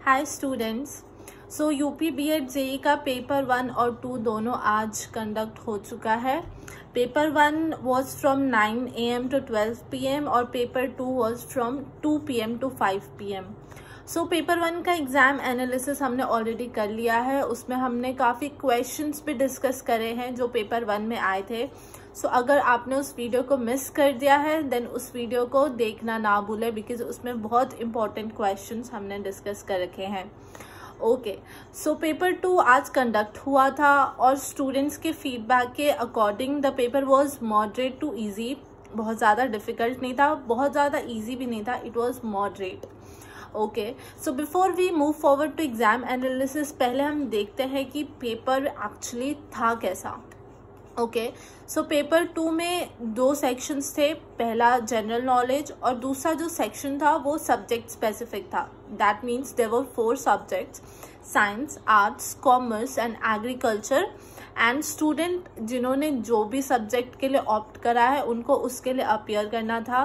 हाय students. So UP BEd JEE का paper 1 और 2 दोनों आज कंडक्ट हो चुका है। Paper 1 was from 9 AM to 12 PM और paper 2 was from 2 PM to 5 PM। So paper 1 का एग्ज़ाम एनालिसिस हमने ऑलरेडी कर लिया है। उसमें हमने काफ़ी क्वेश्चंस भी डिस्कस करे हैं जो पेपर 1 में आए थे। सो अगर आपने उस वीडियो को मिस कर दिया है देन उस वीडियो को देखना ना भूलें, बिकॉज उसमें बहुत इंपॉर्टेंट क्वेश्चंस हमने डिस्कस कर रखे हैं। ओके, सो पेपर 2 आज कंडक्ट हुआ था और स्टूडेंट्स के फीडबैक के according the paper was moderate to easy. बहुत ज़्यादा डिफ़िकल्ट नहीं था, बहुत ज़्यादा इजी भी नहीं था, it was moderate. Okay, so before we move forward to exam analysis, पहले हम देखते हैं कि पेपर एक्चुअली था कैसा। ओके, सो पेपर 2 में 2 सेक्शंस थे। पहला जनरल नॉलेज और दूसरा जो सेक्शन था वो सब्जेक्ट स्पेसिफिक था। That means there were 4 subjects, science, arts, commerce and agriculture. And student जिन्होंने जो भी सब्जेक्ट के लिए ऑप्ट करा है उनको उसके लिए अपीयर करना था।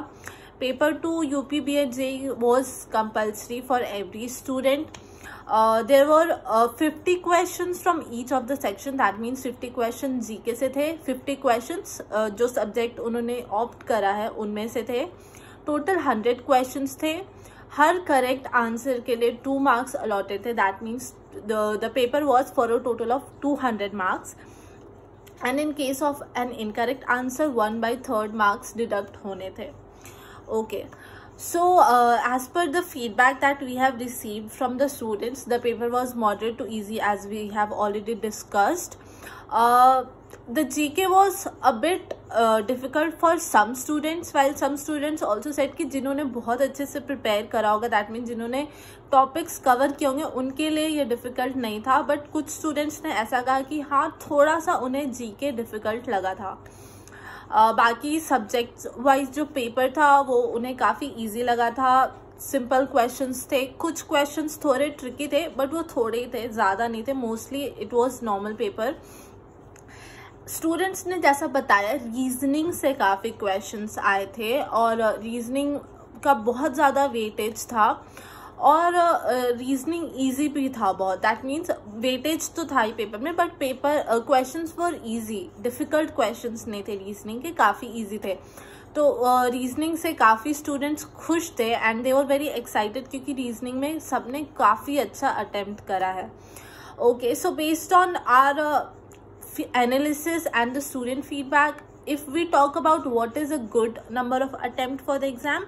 Paper 2 UP BEd JE was compulsory for every student. There were 50 questions from each of the section, that means 50 question GK से थे, 50 क्वेश्चंस जो सब्जेक्ट उन्होंने ऑप्ट करा है उनमें से थे। टोटल 100 क्वेश्चंस थे। हर करेक्ट आंसर के लिए 2 मार्क्स अलॉटेड थे। That means the paper was for a total of 200 marks and in case of an incorrect answer 1/3 marks deduct होने थे। Okay, so as per the feedback that we have received from the students, the paper was moderate to easy as we have already discussed. The GK was a bit difficult for some students, while some students also said कि जिन्होंने बहुत अच्छे से prepare करा होगा, that mean जिन्होंने topics cover किए होंगे उनके लिए ये डिफ़िकल्ट नहीं था। बट कुछ स्टूडेंट्स ने ऐसा कहा कि हाँ थोड़ा सा उन्हें GK डिफ़िकल्ट लगा था। बाकी सब्जेक्ट्स वाइज जो पेपर था वो उन्हें काफ़ी इजी लगा था। सिंपल क्वेश्चंस थे, कुछ क्वेश्चंस थोड़े ट्रिकी थे बट वो थोड़े ही थे, ज़्यादा नहीं थे। Mostly it was normal paper. Students ने जैसा बताया रीजनिंग से काफ़ी क्वेश्चंस आए थे और रीजनिंग का बहुत ज़्यादा वेटेज था और रीजनिंग इजी भी था बहुत। दैट मीन्स वेटेज तो था ही पेपर में, but paper questions were easy, difficult questions नहीं थे रीजनिंग के, काफ़ी इजी थे। तो रीजनिंग से काफ़ी स्टूडेंट्स खुश थे and they were very excited क्योंकि रीजनिंग में सबने काफ़ी अच्छा अटेम्प्ट करा है। Okay, so based on our analysis and the student feedback, if we talk about what is a good number of attempt for the exam,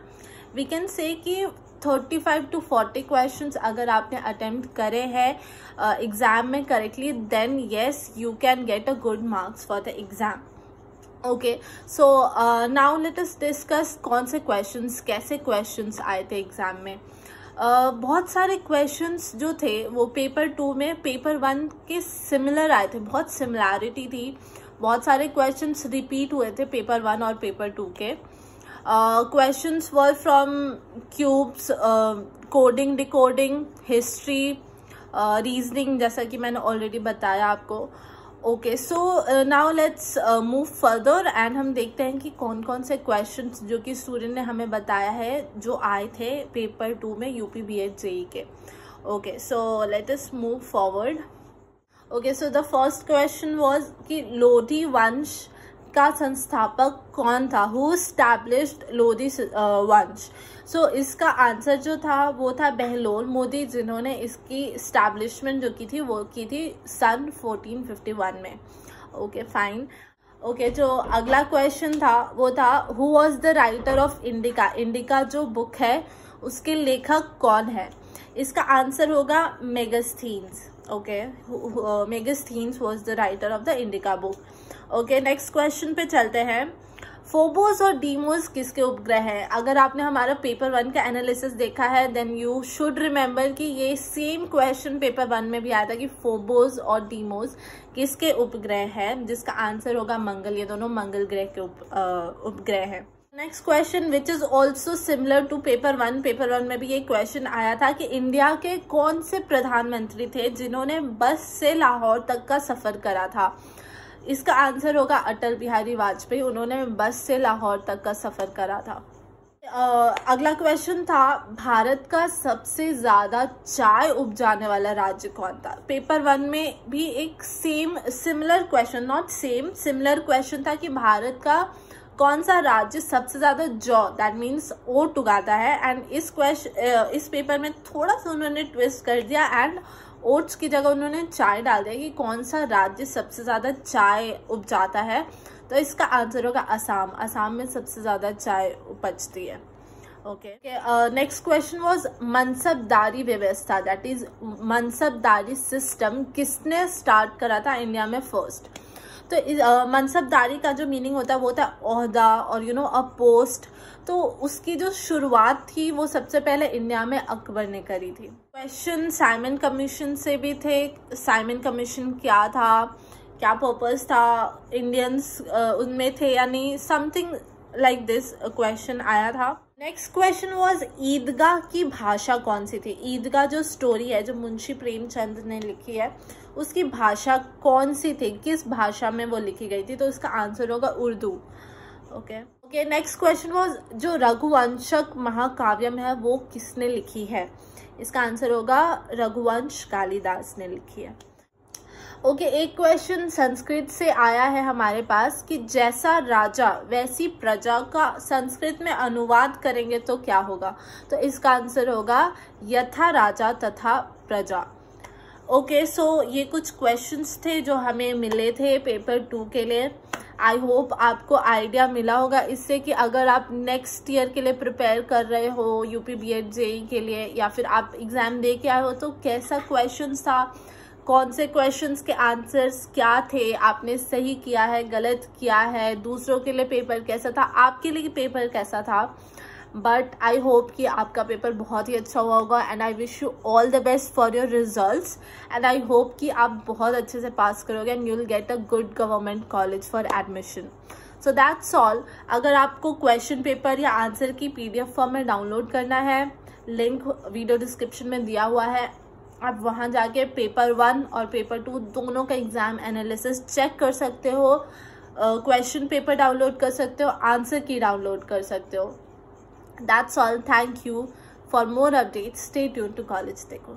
we can say कि 35 to 40 questions अगर आपने attempt करे हैं exam में correctly, then yes you can get a good marks for the exam. Okay, so now let us discuss कौन से questions, कैसे questions आए थे एग्जाम में। बहुत सारे क्वेश्चंस जो थे वो पेपर 2 में पेपर 1 के सिमिलर आए थे, बहुत सिमिलैरिटी थी। बहुत सारे क्वेश्चंस रिपीट हुए थे पेपर 1 और पेपर 2 के। Questions were from cubes, coding, decoding, history, reasoning, जैसा कि मैंने ऑलरेडी बताया आपको। Okay, so now let's move further and हम देखते हैं कि कौन कौन से क्वेश्चंस जो कि स्टूडेंट ने हमें बताया है जो आए थे पेपर 2 में यूपी बीएड जेई के। Okay, so let us move forward. Okay, so the first question was कि लोधी वंश का संस्थापक कौन था, हु एस्टैब्लिश्ड लोधी वंश। सो इसका आंसर जो था वो था बहलोल मोदी, जिन्होंने इसकी एस्टैब्लिशमेंट जो की थी वो की थी सन 1451 में। Okay, fine. ओके, जो अगला क्वेश्चन था वो था who was the writer of Indica. Indica जो बुक है उसके लेखक कौन है। इसका आंसर होगा Megasthenes. Okay, Megasthenes was the writer of the Indica book. Okay, next question पे चलते हैं। फोबोस और डीमोस किसके उपग्रह हैं। अगर आपने हमारा पेपर 1 का एनालिसिस देखा है देन यू शुड रिमेम्बर कि ये सेम क्वेश्चन पेपर 1 में भी आया था कि फोबोस और डीमोस किसके उपग्रह हैं, जिसका आंसर होगा मंगल। ये दोनों मंगल ग्रह के उपग्रह हैं। Next question which is also similar to paper 1, paper 1 में भी ये क्वेश्चन आया था कि इंडिया के कौन से प्रधानमंत्री थे जिन्होंने बस से लाहौर तक का सफर करा था। इसका आंसर होगा अटल बिहारी वाजपेयी, उन्होंने बस से लाहौर तक का सफर करा था। अगला क्वेश्चन था, भारत का सबसे ज्यादा चाय उपजाने वाला राज्य कौन था। पेपर 1 में भी एक similar question, not same, similar question था कि भारत का कौन सा राज्य सबसे ज्यादा जौ, दैट मीन्स ओट उगाता है। एंड इस पेपर में थोड़ा सा उन्होंने ट्विस्ट कर दिया एंड ओट्स की जगह उन्होंने चाय डाल दिया कि कौन सा राज्य सबसे ज्यादा चाय उपजाता है। तो इसका आंसर होगा असम। असम में सबसे ज्यादा चाय उपजती है। ओके, नेक्स्ट क्वेश्चन वाज मनसबदारी व्यवस्था, दैट इज मनसबदारी सिस्टम किसने स्टार्ट करा था इंडिया में फर्स्ट। तो मनसबदारी का जो मीनिंग होता है वो होता है ओहदा और अ पोस्ट। तो उसकी जो शुरुआत थी वो सबसे पहले इंडिया में अकबर ने करी थी। क्वेश्चन साइमन कमीशन से भी थे। साइमन कमीशन क्या था, क्या पर्पस था, इंडियंस उनमें थे या नहीं, समथिंग लाइक दिस क्वेश्चन आया था। नेक्स्ट क्वेश्चन वाज ईदगाह की भाषा कौन सी थी। ईदगाह जो स्टोरी है जो मुंशी प्रेमचंद ने लिखी है उसकी भाषा कौन सी थी, किस भाषा में वो लिखी गई थी। तो इसका आंसर होगा Urdu. Okay, next question was जो रघुवंशक महाकाव्यम है वो किसने लिखी है। इसका आंसर होगा रघुवंश कालिदास ने लिखी है। ओके, एक क्वेश्चन संस्कृत से आया है हमारे पास कि जैसा राजा वैसी प्रजा का संस्कृत में अनुवाद करेंगे तो क्या होगा। तो इसका आंसर होगा यथा राजा तथा प्रजा। ओके, सो ये कुछ क्वेश्चंस थे जो हमें मिले थे पेपर 2 के लिए। आई होप आपको आइडिया मिला होगा इससे कि अगर आप नेक्स्ट ईयर के लिए प्रिपेयर कर रहे हो, यूपी बीएड जेई के लिए, या फिर आप एग्जाम दे के आए हो, तो कैसा क्वेश्चंस था, कौन से क्वेश्चंस के आंसर्स क्या थे, आपने सही किया है, गलत किया है, दूसरों के लिए पेपर कैसा था, आपके लिए पेपर कैसा था। बट आई होप कि आपका पेपर बहुत ही अच्छा हुआ होगा and I wish you all the best for your results and I hope कि आप बहुत अच्छे से पास करोगे and you will get a good government college for admission. So that's all. अगर आपको क्वेश्चन पेपर या आंसर की PDF फॉर्म में डाउनलोड करना है, लिंक वीडियो डिस्क्रिप्शन में दिया हुआ है, आप वहां जाके पेपर 1 और पेपर 2 दोनों का एग्जाम एनालिसिस चेक कर सकते हो, क्वेश्चन पेपर डाउनलोड कर सकते हो, आंसर की डाउनलोड कर सकते हो। That's all. Thank you. For more updates, stay tuned to College Dekho.